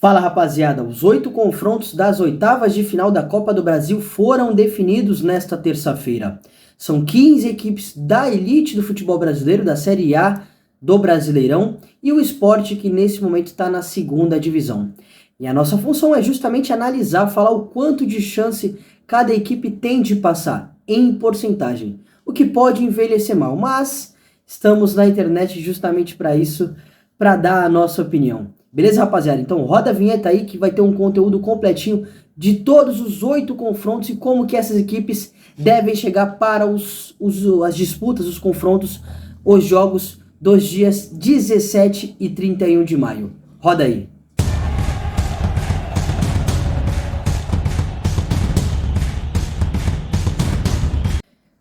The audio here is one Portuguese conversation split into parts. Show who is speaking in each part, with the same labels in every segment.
Speaker 1: Fala rapaziada, os 8 confrontos das oitavas de final da Copa do Brasil foram definidos nesta terça-feira. São 15 equipes da elite do futebol brasileiro, da Série A do Brasileirão, e o Sport que nesse momento está na segunda divisão. E a nossa função é justamente analisar, falar o quanto de chance cada equipe tem de passar, em porcentagem, o que pode envelhecer mal, mas estamos na internet justamente para isso, para dar a nossa opinião. Beleza, rapaziada? Então roda a vinheta aí que vai ter um conteúdo completinho de todos os 8 confrontos e como que essas equipes devem chegar para as disputas, os confrontos, os jogos dos dias 17 e 31 de maio. Roda aí!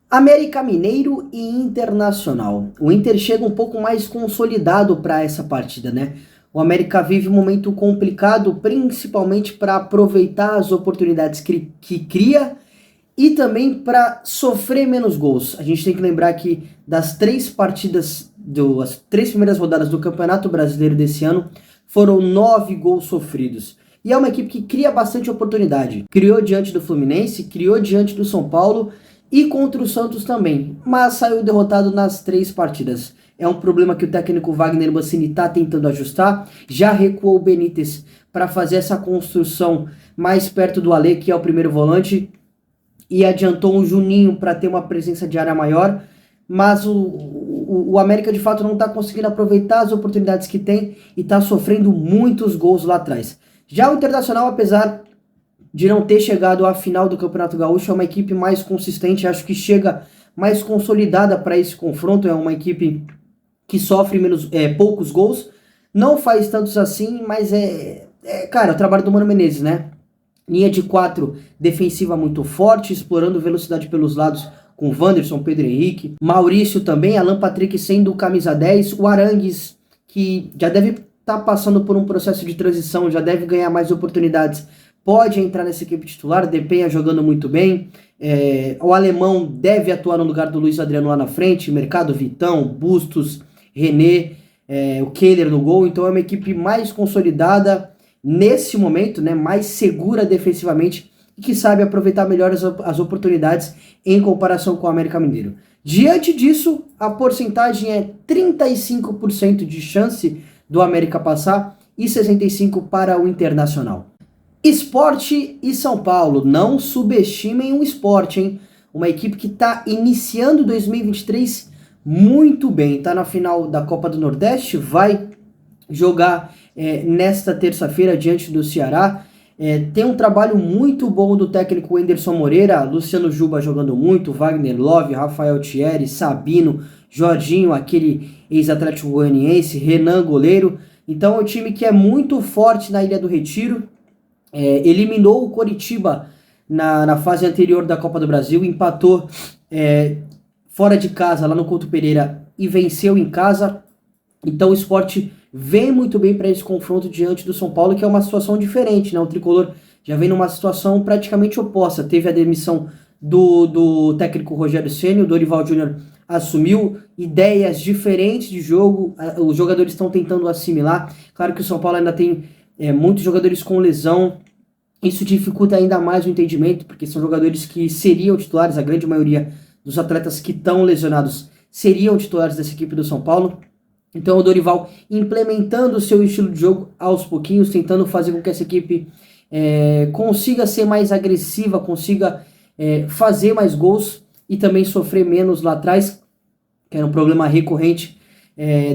Speaker 1: América Mineiro e Internacional. O Inter chega um pouco mais consolidado para essa partida, né? O América vive um momento complicado, principalmente para aproveitar as oportunidades que cria e também para sofrer menos gols. A gente tem que lembrar que das 3 partidas, as 3 primeiras rodadas do Campeonato Brasileiro desse ano, foram 9 gols sofridos. E é uma equipe que cria bastante oportunidade. Criou diante do Fluminense, criou diante do São Paulo e contra o Santos também, mas saiu derrotado nas 3 partidas. É um problema que o técnico Wagner Mancini está tentando ajustar. Já recuou o Benítez para fazer essa construção mais perto do Alê, que é o primeiro volante, e adiantou um Juninho para ter uma presença de área maior, mas o América de fato não está conseguindo aproveitar as oportunidades que tem e está sofrendo muitos gols lá atrás. Já o Internacional, apesar de não ter chegado à final do Campeonato Gaúcho, é uma equipe mais consistente, acho que chega mais consolidada para esse confronto, é uma equipe que sofre poucos gols, não faz tantos assim, mas cara, o trabalho do Mano Menezes, né? Linha de 4 defensiva muito forte, explorando velocidade pelos lados com Wanderson, Pedro Henrique, Maurício também, Alan Patrick sendo camisa 10, o Arangues, que já deve estar passando por um processo de transição, já deve ganhar mais oportunidades, pode entrar nessa equipe titular, Depenha jogando muito bem, o alemão deve atuar no lugar do Luiz Adriano lá na frente, Mercado, Vitão, Bustos, René, o Kehler no gol, então é uma equipe mais consolidada nesse momento, né, mais segura defensivamente e que sabe aproveitar melhor as oportunidades em comparação com o América Mineiro. Diante disso, a porcentagem é 35% de chance do América passar e 65% para o Internacional. Sport e São Paulo, não subestimem o Sport, hein? Uma equipe que está iniciando 2023 muito bem, está na final da Copa do Nordeste, vai jogar nesta terça-feira diante do Ceará. Tem um trabalho muito bom do técnico Anderson Moreira, Luciano Juba jogando muito, Wagner Love, Rafael Thierry, Sabino, Jorginho, aquele ex-Atlético Goianiense, Renan goleiro. Então é um time que é muito forte na Ilha do Retiro, eliminou o Coritiba na fase anterior da Copa do Brasil, empatou fora de casa lá no Couto Pereira e venceu em casa. Então o Sport vem muito bem para esse confronto diante do São Paulo, que é uma situação diferente, né? O Tricolor já vem numa situação praticamente oposta. Teve a demissão do técnico Rogério Ceni, o Dorival Júnior assumiu ideias diferentes de jogo, os jogadores estão tentando assimilar. Claro que o São Paulo ainda tem muitos jogadores com lesão, isso dificulta ainda mais o entendimento, porque são jogadores que seriam titulares, a grande maioria dos atletas que estão lesionados seriam titulares dessa equipe do São Paulo. Então o Dorival implementando o seu estilo de jogo aos pouquinhos, tentando fazer com que essa equipe consiga ser mais agressiva, consiga fazer mais gols e também sofrer menos lá atrás, que era um problema recorrente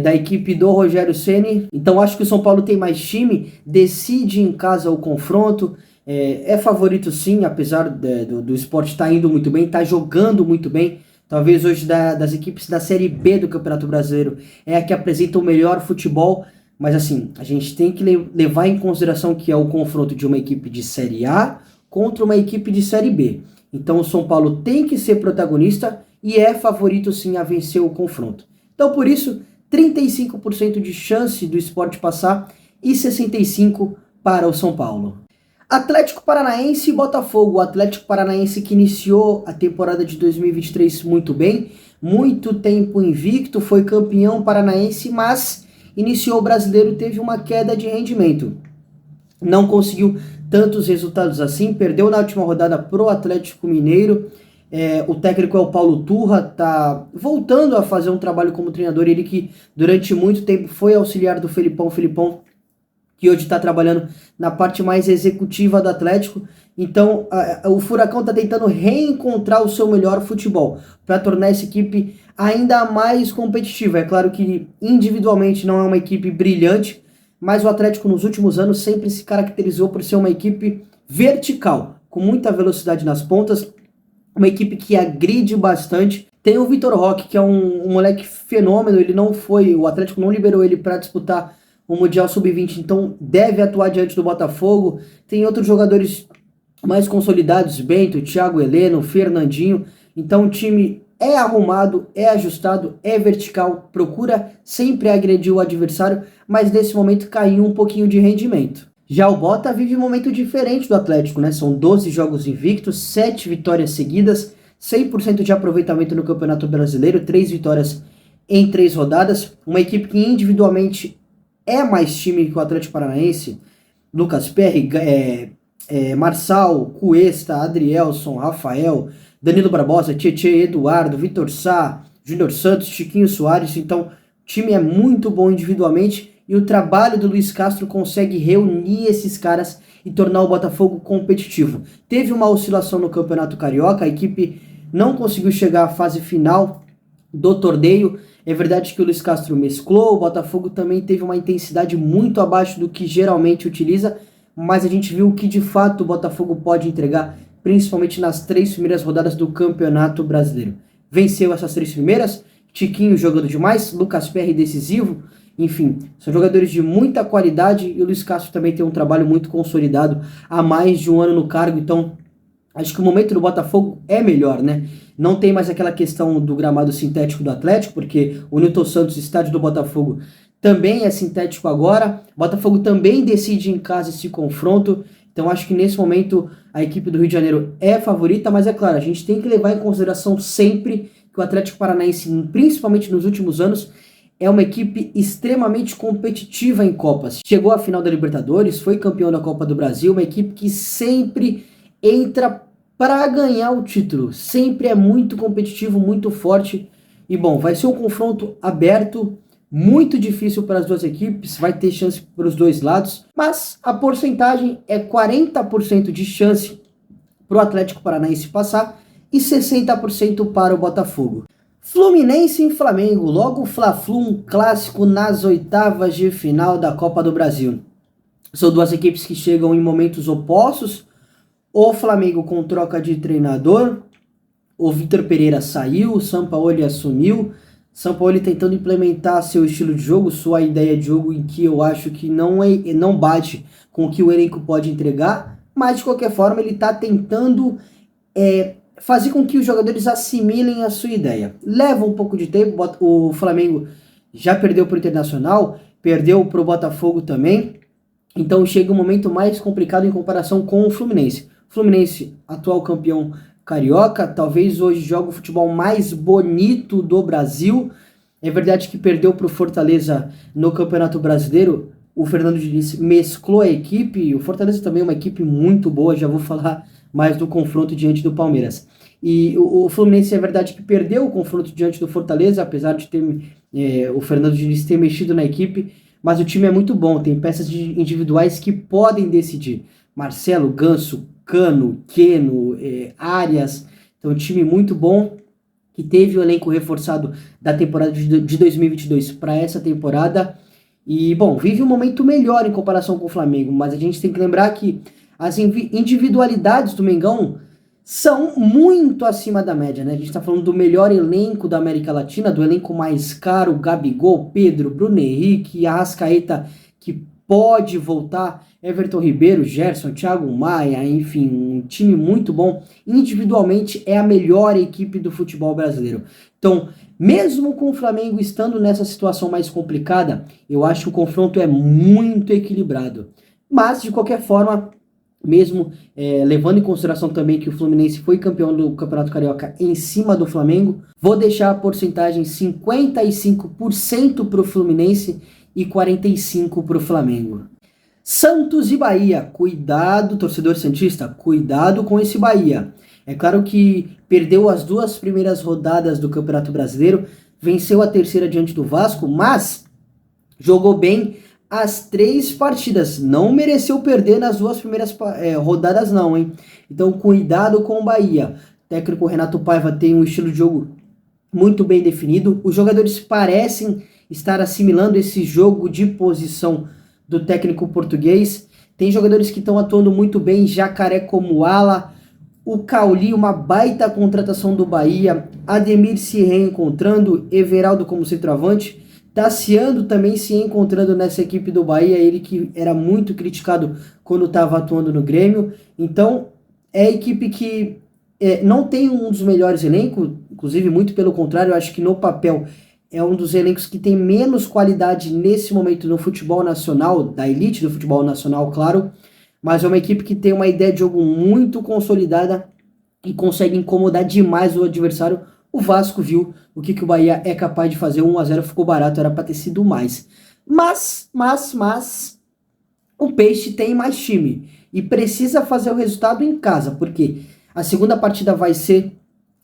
Speaker 1: da equipe do Rogério Ceni. Então acho que o São Paulo tem mais time, decide em casa o confronto, é favorito sim, apesar do Sport estar indo muito bem, está jogando muito bem. Talvez hoje das equipes da Série B do Campeonato Brasileiro é a que apresenta o melhor futebol, mas assim, a gente tem que levar em consideração que é o confronto de uma equipe de Série A contra uma equipe de Série B. Então o São Paulo tem que ser protagonista e é favorito sim a vencer o confronto. Então por isso, 35% de chance do Sport passar e 65% para o São Paulo. Atlético Paranaense e Botafogo. O Atlético Paranaense que iniciou a temporada de 2023 muito bem, muito tempo invicto, foi campeão paranaense, mas iniciou o brasileiro e teve uma queda de rendimento. não conseguiu tantos resultados assim, perdeu na última rodada pro Atlético Mineiro. O técnico é o Paulo Turra, tá voltando a fazer um trabalho como treinador, ele que durante muito tempo foi auxiliar do Felipão que hoje está trabalhando na parte mais executiva do Atlético. Então, o Furacão está tentando reencontrar o seu melhor futebol para tornar essa equipe ainda mais competitiva. É claro que individualmente não é uma equipe brilhante, mas o Atlético nos últimos anos sempre se caracterizou por ser uma equipe vertical, com muita velocidade nas pontas, uma equipe que agride bastante. Tem o Vitor Roque, que é um moleque fenômeno, ele não foi, o Atlético não liberou ele para disputar o Mundial Sub-20, então deve atuar diante do Botafogo. Tem outros jogadores mais consolidados, Bento, Thiago Heleno, Fernandinho. Então o time é arrumado, é ajustado, é vertical, procura sempre agredir o adversário, mas nesse momento caiu um pouquinho de rendimento. Já o Bota vive um momento diferente do Atlético, né? São 12 jogos invictos, 7 vitórias seguidas, 100% de aproveitamento no Campeonato Brasileiro, 3 vitórias em 3 rodadas. Uma equipe que individualmente é mais time que o Atlético Paranaense. Lucas Perry, Marçal, Cuesta, Adrielson, Rafael, Danilo Barbosa, Tietê, Eduardo, Vitor Sá, Júnior Santos, Chiquinho Soares. Então, o time é muito bom individualmente e o trabalho do Luiz Castro consegue reunir esses caras e tornar o Botafogo competitivo. Teve uma oscilação no Campeonato Carioca, a equipe não conseguiu chegar à fase final do torneio. É verdade que o Luiz Castro mesclou, o Botafogo também teve uma intensidade muito abaixo do que geralmente utiliza, mas a gente viu que de fato o Botafogo pode entregar, principalmente nas 3 primeiras rodadas do Campeonato Brasileiro. Venceu essas 3 primeiras, Tiquinho jogando demais, Lucas Perry decisivo, enfim, são jogadores de muita qualidade e o Luiz Castro também tem um trabalho muito consolidado há mais de um ano no cargo, então acho que o momento do Botafogo é melhor, né? Não tem mais aquela questão do gramado sintético do Atlético, porque o Newton Santos, estádio do Botafogo, também é sintético agora. O Botafogo também decide em casa esse confronto. Então acho que nesse momento a equipe do Rio de Janeiro é favorita, mas é claro, a gente tem que levar em consideração sempre que o Atlético Paranaense, principalmente nos últimos anos, é uma equipe extremamente competitiva em Copas. Chegou à final da Libertadores, foi campeão da Copa do Brasil, uma equipe que sempre entra para ganhar o título. Sempre é muito competitivo, muito forte. E bom, vai ser um confronto aberto, muito difícil para as duas equipes, vai ter chance para os dois lados, mas a porcentagem é 40% de chance para o Atlético Paranaense passar e 60% para o Botafogo. Fluminense e Flamengo, logo o Fla-Flu, um clássico nas oitavas de final da Copa do Brasil. São duas equipes que chegam em momentos opostos. O Flamengo com troca de treinador, o Vitor Pereira saiu, o Sampaoli assumiu, Sampaoli tentando implementar seu estilo de jogo, sua ideia de jogo, em que eu acho que não bate com o que o elenco pode entregar, mas de qualquer forma ele está tentando fazer com que os jogadores assimilem a sua ideia. Leva um pouco de tempo, o Flamengo já perdeu para o Internacional, perdeu para o Botafogo também, então chega um momento mais complicado em comparação com o Fluminense. Fluminense, atual campeão carioca, talvez hoje joga o futebol mais bonito do Brasil. É verdade que perdeu para o Fortaleza no Campeonato Brasileiro. O Fernando Diniz mesclou a equipe. O Fortaleza também é uma equipe muito boa, já vou falar mais do confronto diante do Palmeiras. E o Fluminense é verdade que perdeu o confronto diante do Fortaleza, apesar de ter o Fernando Diniz ter mexido na equipe, mas o time é muito bom, tem peças individuais que podem decidir. Marcelo, Ganso, Cano, Queno, Arias, então um time muito bom, que teve o elenco reforçado da temporada de 2022 para essa temporada, e bom, vive um momento melhor em comparação com o Flamengo, mas a gente tem que lembrar que as individualidades do Mengão são muito acima da média, né? A gente está falando do melhor elenco da América Latina, do elenco mais caro, Gabigol, Pedro, Bruno Henrique, Arrascaeta, que pode voltar, Everton Ribeiro, Gerson, Thiago Maia, enfim, um time muito bom. Individualmente é a melhor equipe do futebol brasileiro. Então, mesmo com o Flamengo estando nessa situação mais complicada, eu acho que o confronto é muito equilibrado. Mas, de qualquer forma, mesmo levando em consideração também que o Fluminense foi campeão do Campeonato Carioca em cima do Flamengo, vou deixar a porcentagem 55% para o Fluminense e 45% para o Flamengo. Santos e Bahia, cuidado, torcedor santista, cuidado com esse Bahia. É claro que perdeu as 2 primeiras rodadas do Campeonato Brasileiro, venceu a terceira diante do Vasco, mas jogou bem as 3 partidas. Não mereceu perder nas 2 primeiras rodadas não, hein? Então cuidado com o Bahia. O técnico Renato Paiva tem um estilo de jogo muito bem definido. Os jogadores parecem estar assimilando esse jogo de posição do técnico português. Tem jogadores que estão atuando muito bem, Jacaré como ala, o Cauli, uma baita contratação do Bahia, Ademir se reencontrando, Everaldo como centroavante, Tassiano também se encontrando nessa equipe do Bahia, ele que era muito criticado quando estava atuando no Grêmio. Então é a equipe que não tem um dos melhores elencos, inclusive muito pelo contrário, eu acho que no papel é um dos elencos que tem menos qualidade nesse momento no futebol nacional, da elite do futebol nacional, claro, mas é uma equipe que tem uma ideia de jogo muito consolidada e consegue incomodar demais o adversário. O Vasco viu o que o Bahia é capaz de fazer, 1-0 ficou barato, era para ter sido mais. Mas, o Peixe tem mais time e precisa fazer o resultado em casa, porque a segunda partida vai ser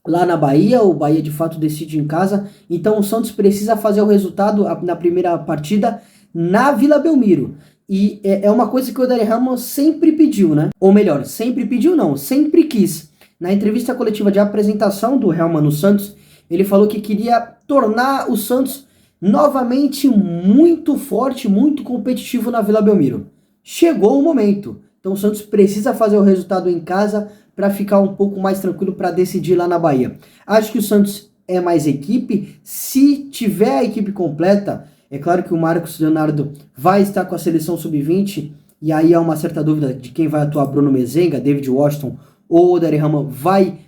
Speaker 1: lá na Bahia, o Bahia de fato decide em casa, então o Santos precisa fazer o resultado na primeira partida na Vila Belmiro. E é uma coisa que o Odair Helman sempre pediu, né? Ou melhor, sempre pediu não, sempre quis. Na entrevista coletiva de apresentação do Helman no Santos, ele falou que queria tornar o Santos novamente muito forte, muito competitivo na Vila Belmiro. Chegou o momento. Então o Santos precisa fazer o resultado em casa para ficar um pouco mais tranquilo para decidir lá na Bahia. Acho que o Santos é mais equipe. Se tiver a equipe completa, é claro que o Marcos Leonardo vai estar com a seleção sub-20, e aí há uma certa dúvida de quem vai atuar: Bruno Mezenga, David Washington ou Odair Helman vai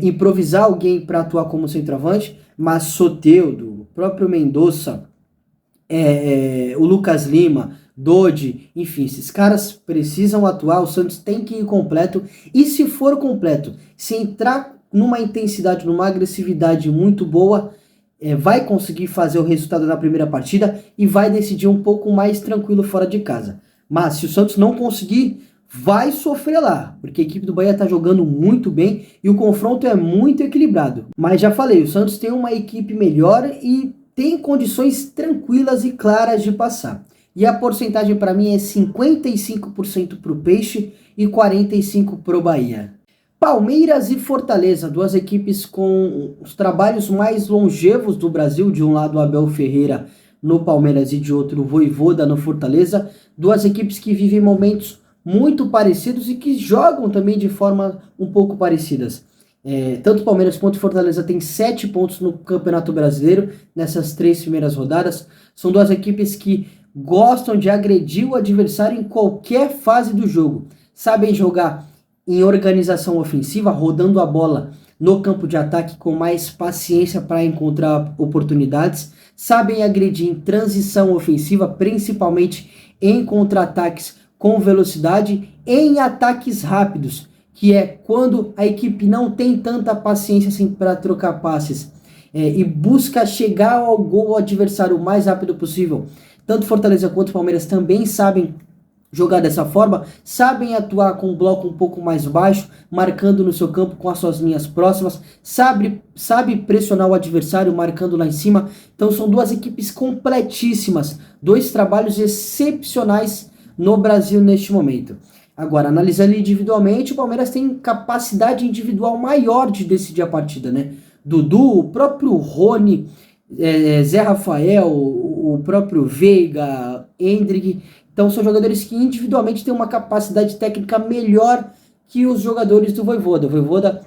Speaker 1: improvisar alguém para atuar como centroavante, mas Soteldo, o próprio Mendonça, o Lucas Lima, Dodi, enfim, esses caras precisam atuar, o Santos tem que ir completo, e se for completo, se entrar numa intensidade, numa agressividade muito boa, vai conseguir fazer o resultado na primeira partida e vai decidir um pouco mais tranquilo fora de casa. Mas se o Santos não conseguir, vai sofrer lá, porque a equipe do Bahia está jogando muito bem e o confronto é muito equilibrado. Mas já falei, o Santos tem uma equipe melhor e tem condições tranquilas e claras de passar. E a porcentagem para mim é 55% para o Peixe e 45% para o Bahia. Palmeiras e Fortaleza, 2 equipes com os trabalhos mais longevos do Brasil. De um lado, Abel Ferreira no Palmeiras e de outro, Vojvoda no Fortaleza. 2 equipes que vivem momentos muito parecidos e que jogam também de forma um pouco parecidas. Tanto Palmeiras quanto Fortaleza têm 7 pontos no Campeonato Brasileiro nessas 3 primeiras rodadas. São 2 equipes que gostam de agredir o adversário em qualquer fase do jogo. Sabem jogar em organização ofensiva, rodando a bola no campo de ataque com mais paciência para encontrar oportunidades. Sabem agredir em transição ofensiva, principalmente em contra-ataques com velocidade, em ataques rápidos, que é quando a equipe não tem tanta paciência assim para trocar passes e busca chegar ao gol adversário o mais rápido possível. Tanto Fortaleza quanto Palmeiras também sabem jogar dessa forma, sabem atuar com um bloco um pouco mais baixo, marcando no seu campo com as suas linhas próximas, sabe pressionar o adversário, marcando lá em cima. Então são 2 equipes completíssimas, 2 trabalhos excepcionais no Brasil neste momento. Agora, analisando individualmente, o Palmeiras tem capacidade individual maior de decidir a partida, né? Dudu, o próprio Rony, Zé Rafael, o próprio Veiga, Endrick. Então são jogadores que individualmente têm uma capacidade técnica melhor que os jogadores do Vojvoda. O Vojvoda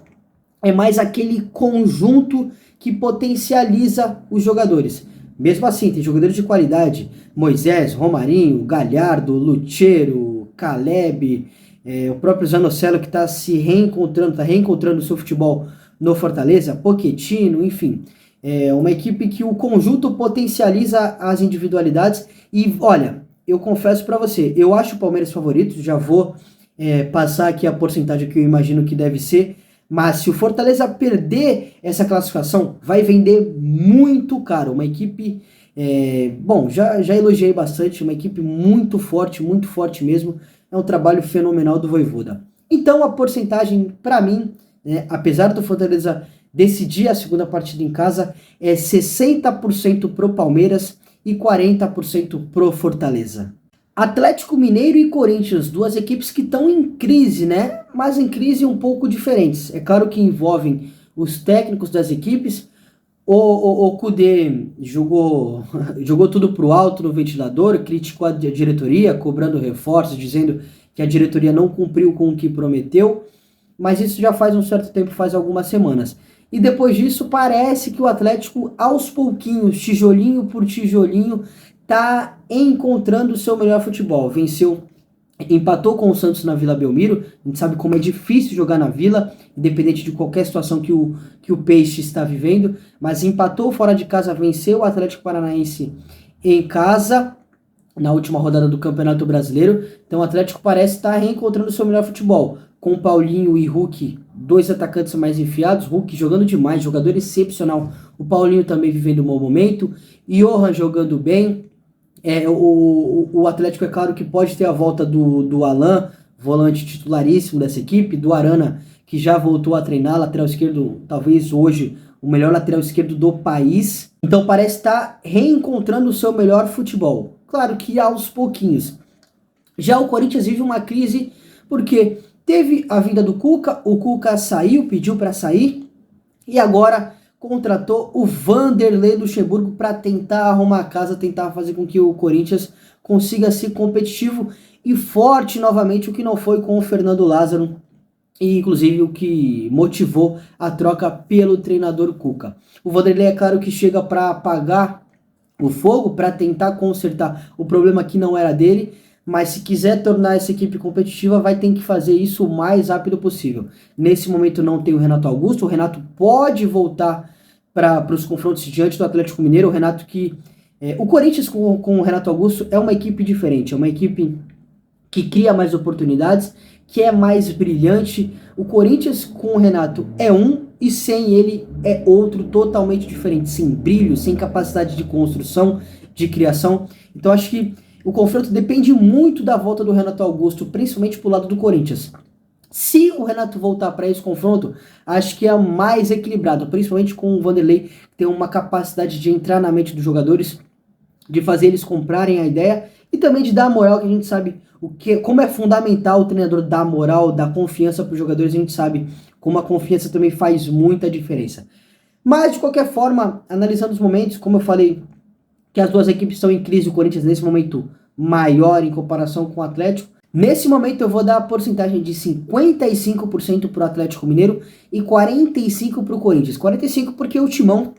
Speaker 1: é mais aquele conjunto que potencializa os jogadores. Mesmo assim, tem jogadores de qualidade: Moisés, Romarinho, Galhardo, Lucheiro, Caleb, o próprio Zanocelo, que está se reencontrando o seu futebol no Fortaleza, Pochettino, enfim. É uma equipe que o conjunto potencializa as individualidades. E olha, eu confesso para você, eu acho o Palmeiras favorito, já vou passar aqui a porcentagem que eu imagino que deve ser, mas se o Fortaleza perder essa classificação, vai vender muito caro. Uma equipe Bom, já elogiei bastante, uma equipe muito forte mesmo. É um trabalho fenomenal do Vojvoda. Então a porcentagem, para mim, né, apesar do Fortaleza decidir a segunda partida em casa, é 60% pro Palmeiras e 40% pro Fortaleza. Atlético Mineiro e Corinthians, duas equipes que estão em crise, né? Mas em crise um pouco diferentes. É claro que envolvem os técnicos das equipes. O Kudê jogou, jogou tudo pro alto no ventilador, criticou a diretoria, cobrando reforços, dizendo que a diretoria não cumpriu com o que prometeu, mas isso já faz um certo tempo, faz algumas semanas. E depois disso, parece que o Atlético, aos pouquinhos, tijolinho por tijolinho, tá encontrando o seu melhor futebol. Empatou com o Santos na Vila Belmiro. A gente sabe como é difícil jogar na Vila, independente de qualquer situação que o Peixe está vivendo, mas empatou fora de casa, venceu o Atlético Paranaense em casa na última rodada do Campeonato Brasileiro. Então o Atlético parece estar reencontrando o seu melhor futebol, com Paulinho e Hulk, dois atacantes mais enfiados, Hulk jogando demais, jogador excepcional, o Paulinho também vivendo um bom momento, Johan jogando bem. O Atlético, é claro que pode ter a volta do Alan, volante titularíssimo dessa equipe, do Arana, que já voltou a treinar, lateral esquerdo, talvez hoje o melhor lateral esquerdo do país. Então parece estar reencontrando o seu melhor futebol. Claro que aos pouquinhos. Já o Corinthians vive uma crise porque teve a vinda do Cuca, o Cuca saiu, pediu para sair, e agora contratou o Vanderlei Luxemburgo para tentar arrumar a casa, tentar fazer com que o Corinthians consiga ser competitivo e forte novamente, o que não foi com o Fernando Lázaro, e inclusive o que motivou a troca pelo treinador Cuca. O Vanderlei, é claro que chega para apagar o fogo, para tentar consertar o problema que não era dele, mas se quiser tornar essa equipe competitiva, vai ter que fazer isso o mais rápido possível. Nesse momento não tem o Renato Augusto, o Renato pode voltar para os confrontos diante do Atlético Mineiro. O Renato o Corinthians com o Renato Augusto é uma equipe diferente, é uma equipe que cria mais oportunidades, que é mais brilhante. O Corinthians com o Renato é um, e sem ele é outro, totalmente diferente, sem brilho, sem capacidade de construção, de criação. Então acho que o confronto depende muito da volta do Renato Augusto, principalmente pro lado do Corinthians. Se o Renato voltar para esse confronto, acho que é mais equilibrado, principalmente com o Vanderlei, que tem uma capacidade de entrar na mente dos jogadores, de fazer eles comprarem a ideia e também de dar moral, que a gente sabe como é fundamental o treinador dar moral, dar confiança para os jogadores. A gente sabe como a confiança também faz muita diferença. Mas, de qualquer forma, analisando os momentos, como eu falei, que as duas equipes estão em crise, o Corinthians nesse momento maior em comparação com o Atlético. Nesse momento eu vou dar a porcentagem de 55% para o Atlético Mineiro e 45% para o Corinthians. 45% porque o Timão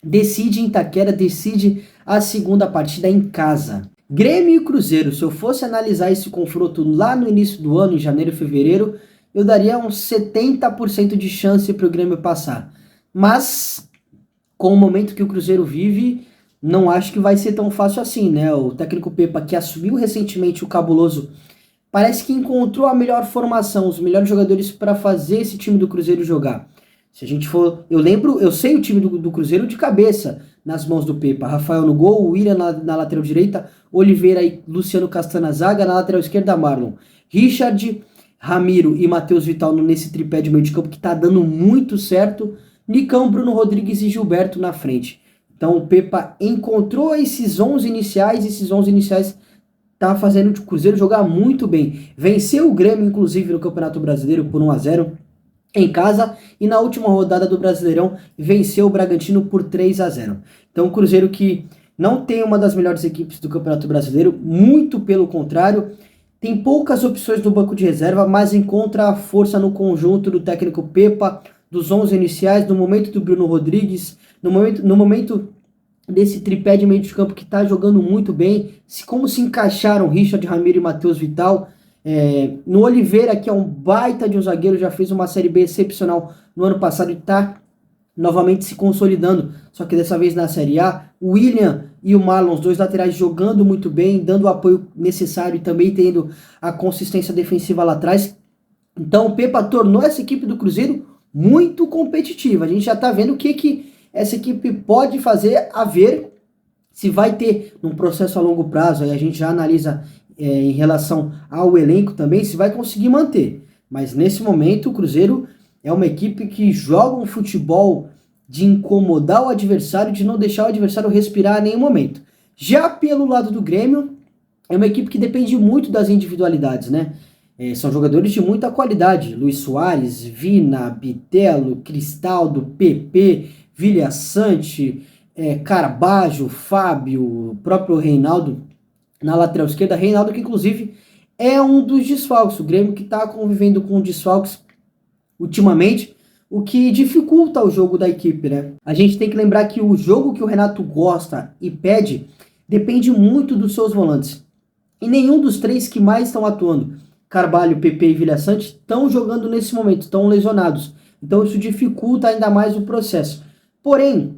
Speaker 1: decide em Itaquera, decide a segunda partida em casa. Grêmio e Cruzeiro, se eu fosse analisar esse confronto lá no início do ano, em janeiro e fevereiro, eu daria uns 70% de chance para o Grêmio passar. Mas, com o momento que o Cruzeiro vive, não acho que vai ser tão fácil assim, né? O técnico Pepa, que assumiu recentemente o Cabuloso, parece que encontrou a melhor formação, os melhores jogadores para fazer esse time do Cruzeiro jogar. Se a gente for... Eu sei o time do Cruzeiro de cabeça, nas mãos do Pepa. Rafael no gol, William na lateral direita, Oliveira e Luciano Castan na zaga, na lateral esquerda Marlon. Richard, Ramiro e Matheus Vital nesse tripé de meio de campo que tá dando muito certo. Nicão, Bruno Rodrigues e Gilberto na frente. Então o Pepa encontrou esses 11 iniciais tá fazendo o Cruzeiro jogar muito bem. Venceu o Grêmio, inclusive, no Campeonato Brasileiro por 1-0 em casa, e na última rodada do Brasileirão venceu o Bragantino por 3-0. Então o Cruzeiro, que não tem uma das melhores equipes do Campeonato Brasileiro, muito pelo contrário, tem poucas opções no banco de reserva, mas encontra a força no conjunto do técnico Pepa, dos 11 iniciais, no momento do Bruno Rodrigues, no momento desse tripé de meio de campo que está jogando muito bem, como se encaixaram Richard, Ramiro e Matheus Vital. No Oliveira, que é um baita de um zagueiro, já fez uma Série B excepcional no ano passado e está novamente se consolidando, só que dessa vez na Série A. O William e o Marlon, os dois laterais, jogando muito bem, dando o apoio necessário e também tendo a consistência defensiva lá atrás. Então o Pepa tornou essa equipe do Cruzeiro muito competitiva. A gente já está vendo o que essa equipe pode fazer a ver Se vai ter um processo a longo prazo, aí a gente já analisa em relação ao elenco também, se vai conseguir manter. Mas nesse momento o Cruzeiro é uma equipe que joga um futebol de incomodar o adversário, de não deixar o adversário respirar a nenhum momento. Já pelo lado do Grêmio, é uma equipe que depende muito das individualidades, né? São jogadores de muita qualidade. Luis Soares, Vina, Bitelo, Cristaldo, PP, Vilha Sante, Carbajo, Fábio, o próprio Reinaldo na lateral esquerda. Reinaldo que inclusive é um dos desfalques. O Grêmio que está convivendo com desfalques ultimamente, o que dificulta o jogo da equipe, né? A gente tem que lembrar que o jogo que o Renato gosta e pede depende muito dos seus volantes. E nenhum dos três que mais estão atuando, Carvalho, PP e Vilha Sante, estão jogando nesse momento, estão lesionados. Então isso dificulta ainda mais o processo. Porém,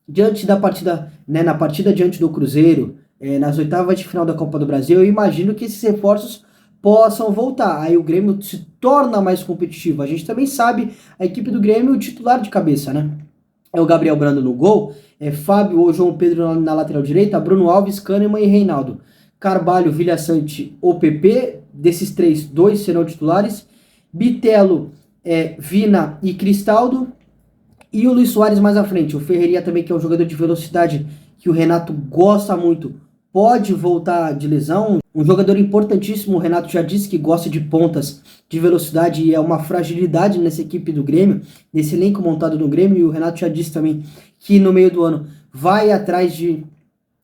Speaker 1: diante da partida, né, na partida diante do Cruzeiro, nas oitavas de final da Copa do Brasil, eu imagino que esses reforços possam voltar. Aí o Grêmio se torna mais competitivo. A gente também sabe, a equipe do Grêmio, o titular de cabeça, né? É o Gabriel Brando no gol, Fábio ou João Pedro na lateral direita, Bruno Alves, Kahneman e Reinaldo. Carvalho, Vilha Sante ou PP, desses três, dois serão titulares. Bitelo, Vina e Cristaldo. E o Luis Soares mais à frente. O Ferreirinha também, que é um jogador de velocidade que o Renato gosta muito, pode voltar de lesão. Um jogador importantíssimo, o Renato já disse que gosta de pontas de velocidade e é uma fragilidade nessa equipe do Grêmio, nesse elenco montado no Grêmio. E o Renato já disse também que no meio do ano vai atrás de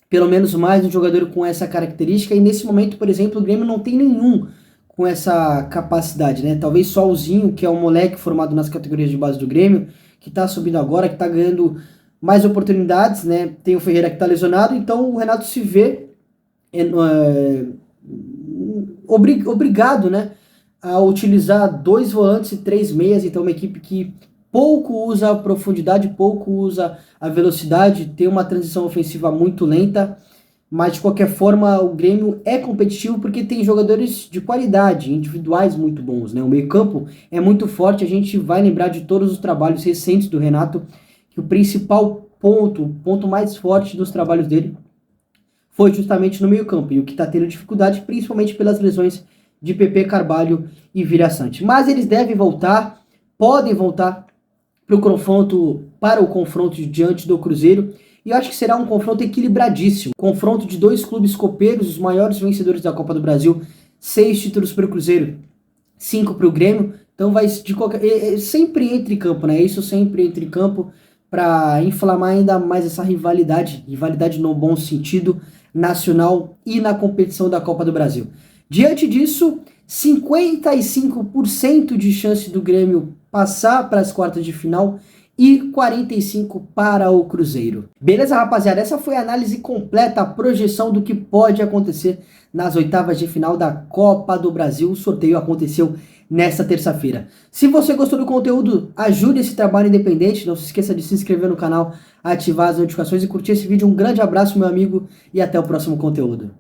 Speaker 1: pelo menos mais um jogador com essa característica. E nesse momento, por exemplo, o Grêmio não tem nenhum com essa capacidade, né? Talvez só o Zinho, que é um moleque formado nas categorias de base do Grêmio, que tá subindo agora, que tá ganhando mais oportunidades, né? Tem o Ferreira que tá lesionado, então o Renato se vê obrigado, né, a utilizar 2 volantes e 3 meias. Então uma equipe que pouco usa a profundidade, pouco usa a velocidade, tem uma transição ofensiva muito lenta, mas de qualquer forma o Grêmio é competitivo porque tem jogadores de qualidade, individuais muito bons, né? O meio-campo é muito forte. A gente vai lembrar de todos os trabalhos recentes do Renato, que o principal ponto, o ponto mais forte dos trabalhos dele foi justamente no meio-campo, e o que está tendo dificuldade principalmente pelas lesões de PP, Carvalho e Vilha Sante. Mas eles devem voltar, podem voltar para o confronto diante do Cruzeiro, e eu acho que será um confronto equilibradíssimo. Confronto de 2 clubes copeiros, os maiores vencedores da Copa do Brasil, 6 títulos para o Cruzeiro, 5 para o Grêmio. Então vai de qualquer, sempre entre campo, né? Isso sempre entre campo para inflamar ainda mais essa rivalidade no bom sentido, nacional e na competição da Copa do Brasil. Diante disso, 55% de chance do Grêmio passar para as quartas de final e 45% para o Cruzeiro. Beleza, rapaziada? Essa foi a análise completa, a projeção do que pode acontecer nas oitavas de final da Copa do Brasil. O sorteio aconteceu nesta terça-feira. Se você gostou do conteúdo, ajude esse trabalho independente. Não se esqueça de se inscrever no canal, ativar as notificações e curtir esse vídeo. Um grande abraço, meu amigo, e até o próximo conteúdo.